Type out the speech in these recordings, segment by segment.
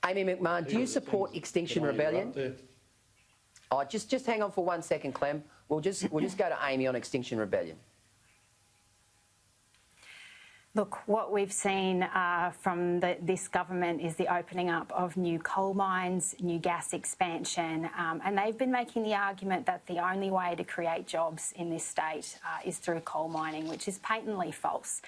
Amy MacMahon, do you support Extinction Rebellion? Oh, just hang on for 1 second, Clem. We'll just go to Amy on Extinction Rebellion. Look, what we've seen from this government is the opening up of new coal mines, new gas expansion, and they've been making the argument that the only way to create jobs in this state is through coal mining, which is patently false.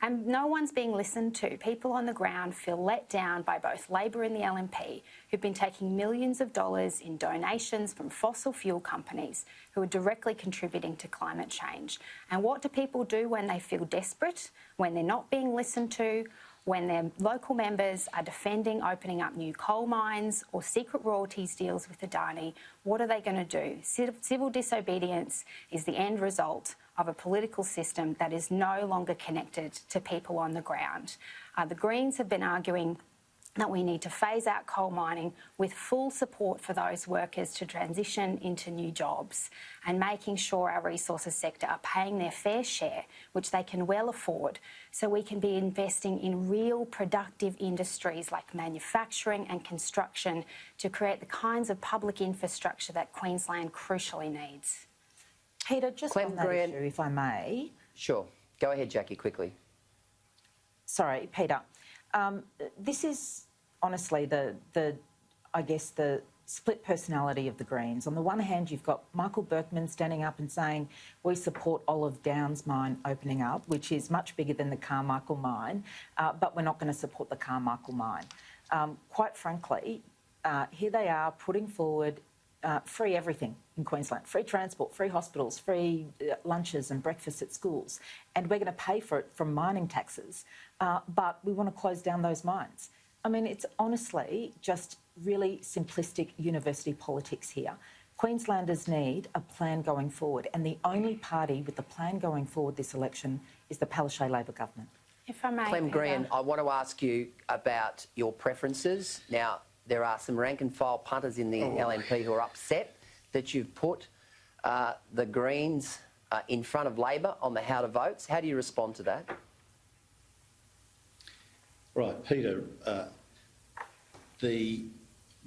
And no one's being listened to. People on the ground feel let down by both Labor and the LNP, who've been taking millions of dollars in donations from fossil fuel companies who are directly contributing to climate change. And what do people do when they feel desperate, when they're not being listened to, when their local members are defending opening up new coal mines or secret royalties deals with Adani? What are they going to do? Civil disobedience is the end result of a political system that is no longer connected to people on the ground. The Greens have been arguing that we need to phase out coal mining with full support for those workers to transition into new jobs and making sure our resources sector are paying their fair share, which they can well afford, so we can be investing in real productive industries like manufacturing and construction to create the kinds of public infrastructure that Queensland crucially needs. Peter, just on that issue, if I may. Sure. Go ahead, Jackie, quickly. Sorry, Peter. This is honestly I guess the split personality of the Greens. On the one hand, you've got Michael Berkman standing up and saying we support Olive Downs mine opening up, which is much bigger than the Carmichael mine, but we're not going to support the Carmichael mine. Quite frankly, here they are putting forward free everything in Queensland, free transport, free hospitals, free lunches and breakfasts at schools, and we're going to pay for it from mining taxes, but we want to close down those mines. I mean, it's honestly just really simplistic university politics here. Queenslanders need a plan going forward, and the only party with a plan going forward this election is the Palaszczuk Labor government. If I may, Clem Green, I want to ask you about your preferences. Now, there are some rank-and-file punters in the LNP who are upset that you've put the Greens in front of Labor on the how to votes. How do you respond to that? Right, Peter, the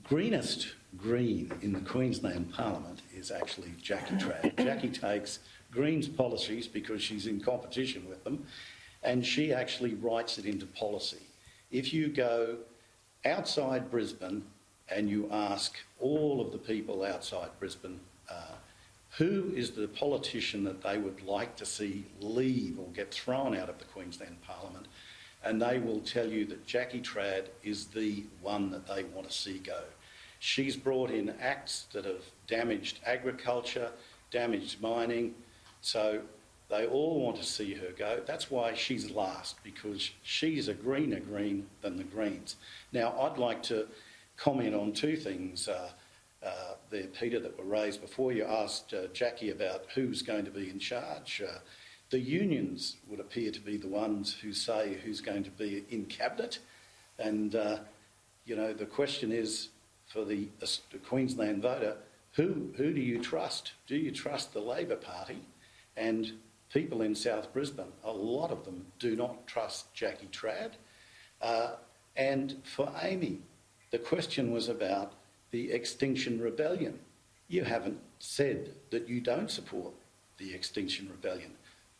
greenest Green in the Queensland Parliament is actually Jackie Trad. Jackie takes Greens policies because she's in competition with them, and she actually writes it into policy. If you go outside Brisbane and you ask all of the people outside Brisbane who is the politician that they would like to see leave or get thrown out of the Queensland Parliament, and they will tell you that Jackie Trad is the one that they want to see go. She's brought in acts that have damaged agriculture, damaged mining, so they all want to see her go. That's why she's last, because she's a greener Green than the Greens. Now, I'd like to comment on two things there, Peter, that were raised before. You asked Jackie about who's going to be in charge. The unions would appear to be the ones who say who's going to be in cabinet. And, you know, the question is, for the Queensland voter, who do you trust? Do you trust the Labor Party? And people in South Brisbane, a lot of them do not trust Jackie Trad. And for Amy, the question was about the Extinction Rebellion. You haven't said that you don't support the Extinction Rebellion.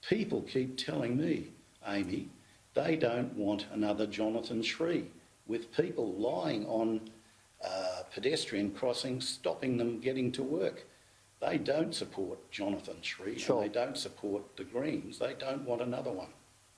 People keep telling me, Amy, they don't want another Jonathan Shree, with people lying on pedestrian crossings, stopping them getting to work. They don't support Jonathan Shree, and they don't support the Greens. They don't want another one.